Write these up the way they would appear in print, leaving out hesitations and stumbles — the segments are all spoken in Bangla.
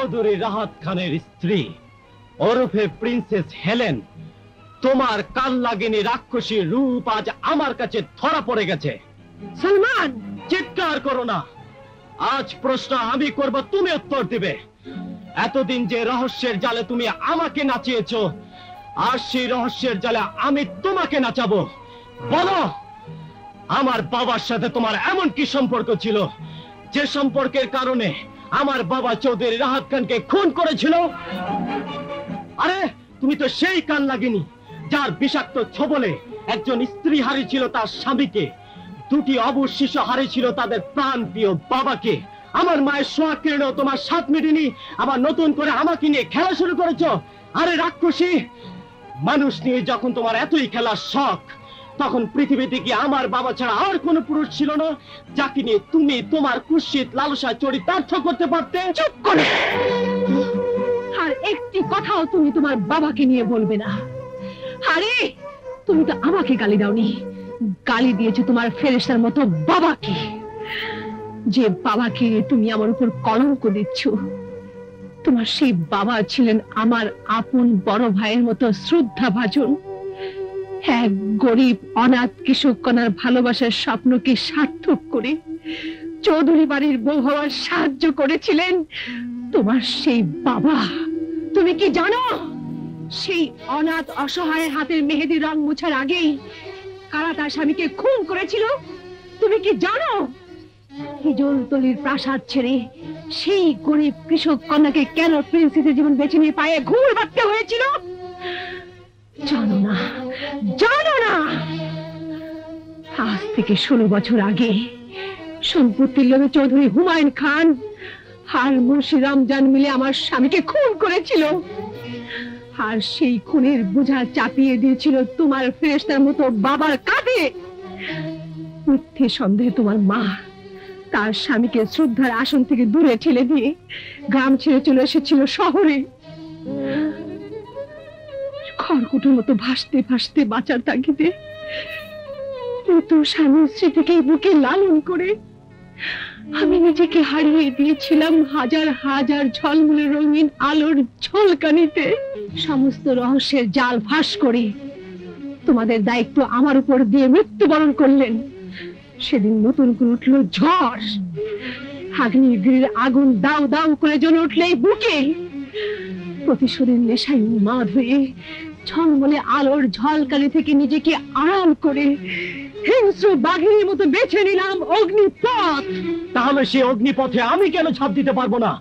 চৌধুরী রাহাত খানের স্ত্রী ওরফে প্রিন্সেস হেলেন, তোমার কাল লাগেনি রাক্ষসী রূপ আজ আমার কাছে ধরা পড়ে গেছে। সালমান, চিৎকার করো না। আজ প্রশ্ন আমি করব, তুমি উত্তর দিবে। এতদিন যে রহস্যের জালে তুমি আমাকে নাচিয়েছো, আর সেই রহস্যের জালে আমি তোমাকে নাচাবো। বলো, আমার বাবার সাথে তোমার এমন কি সম্পর্ক ছিল, যে সম্পর্কের কারণে আমার বাবা চৌধুরী রাহাত খানকে খুন করেছিল? আরে তুমি তো সেই কান লাগেনি যার বিষাক্ত ছবলে একজন স্ত্রী হারিয়েছিল তার স্বামীকে, দুটি অবুঝ শিশু হারিয়েছিল তাদের প্রাণ প্রিয় বাবাকে। আমার মায়ের সোহাগ কেড়েও তোমার সাথ মেটেনি, আবার নতুন করে আমাকে নিয়ে খেলা শুরু করেছো। আরে রাক্ষসী, মানুষ নিয়ে যখন তোমার এতই খেলার শখ, তখন পৃথিবীতে কি আমার বাবা ছাড়া আর কোনো পুরুষ ছিল না যাকে নিয়ে তুমি তোমার কুৎসিত লালসা চরিতার্থ করতে পারতে? চুপ করো। আর একটি কথাও তুমি তোমার বাবাকে নিয়ে বলবে না। আরে তুমি তো আমাকে গালি দাওনি, গালি দিয়েছো তোমার ফেরেশতার মতো বাবাকে, যে বাবাকে তুমি আমার উপর কলঙ্ক দিচ্ছ। তোমার সেই বাবা ছিলেন আমার আপন বড় ভাইয়ের মতো শ্রদ্ধাভাজন। এক গরিব অনাথ কৃষক কন্যার ভালোবাসার স্বপ্নকে সার্থক করে চৌধুরী বাড়ির বউ হওয়ার সাহায্য করেছিলেন তোমার সেই বাবা। তুমি কি জানো, সেই অনাথ অসহায় হাতের মেহেদি রং মোছার আগেই কারা তার স্বামীকে খুন করেছিল? তুমি কি জানো, হিজলতলির প্রাসাদ ছেড়ে সেই গরিব কৃষক কন্যাকে কেন প্রিন্সেসের জীবন বেছে নিয়ে পায়ে ঘুর বাঁধতে হয়েছিল? জানো না, জানো না। আজ থেকে 16 বছর আগে সম্পত্তির লোভে চৌধুরী হুমায়ুন খান আর মুন্সি রমজান মিলে আমার স্বামীকে খুন করেছিল। আর সেই খুনের বোঝা চাপিয়ে দিয়েছিল তোমার ফেরেশতার মতো বাবার কাঁধে। মিথ্যে সন্দেহে তোমার মা তার স্বামীকে শ্রদ্ধার আসন থেকে দূরে ঠেলে দিয়ে গ্রাম ছেড়ে চলে এসেছিল শহরে। খড়কুটোর মতো ভাসতে ভাসতে বাঁচার তাগিদে মৃত স্বামীর স্মৃতিকে বুকে লালন করে আমি নিজেকে হারিয়ে দিয়েছিলাম হাজার হাজার ঝলমলে রঙিন আলোর ঝলকানিতে। সমস্ত রহস্যের জাল ফাঁস করে তোমাদের দায়িত্ব আমার উপর দিয়ে মৃত্যুবরণ করলেন। সেদিন নতুন করে উঠল ঝড়, আগ্নেয়গিরির আগুন দাউ দাউ করে জ্বলে উঠলেই বুকে। প্রতিশোধের নেশায় উন্মাদ হয়ে ঝলমলে আলোর ঝলকানি থেকে নিজেকে আড়াল করে হিংস্র বাঘের মতো বেছে নিলাম অগ্নিপথ। তাহলে সেই অগ্নিপথে আমি কেন ঝাঁপ দিতে পারবো না?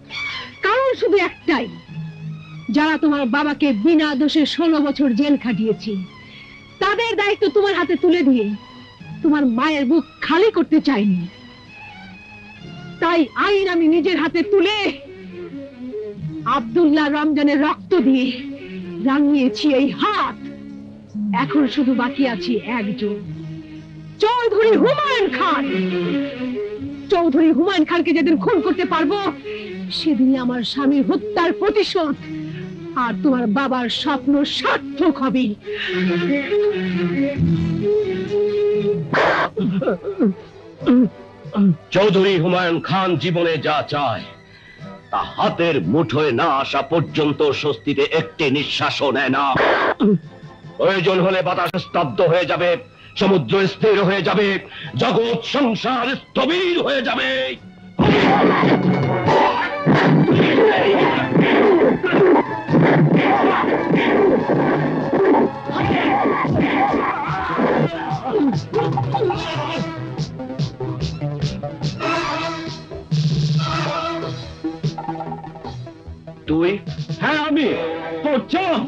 কারণ শুধু একটাই, যারা তোমার বাবাকে বিনা দোষে 16 বছর জেল খাটিয়েছে, তাদের দায়িত্ব তোমার হাতে তুলে দিয়ে তোমার মায়ের বুক খালি করতে চাইনি। তাই আইন আমি নিজের হাতে তুলে আব্দুল্লাহ রমজানের রক্ত দিয়ে রাঙিয়েছি এই হাত। এখন শুধু বাকি আছে একজন, চৌধুরী হুমায়ুন খান। চৌধুরী হুমায়ুন খানকে যেদিন খুন করতে পারবো, সেদিনই আমার স্বামীর হত্যার প্রতিশোধ আর তোমার বাবার স্বপ্ন সার্থক হবে। চৌধুরী হুমায়ুন খান জীবনে যা চায় তা হাতের মুঠোয় না আসা পর্যন্ত স্বস্তিতে একটি নিঃশ্বাসও নেয় না। প্রয়োজন হলে বাতাস স্তব্ধ হয়ে যাবে, সমুদ্র স্থির হয়ে যাবে, জগৎ সংসার স্থবির হয়ে যাবে। তুই? হ্যাঁ আমি। তো চল।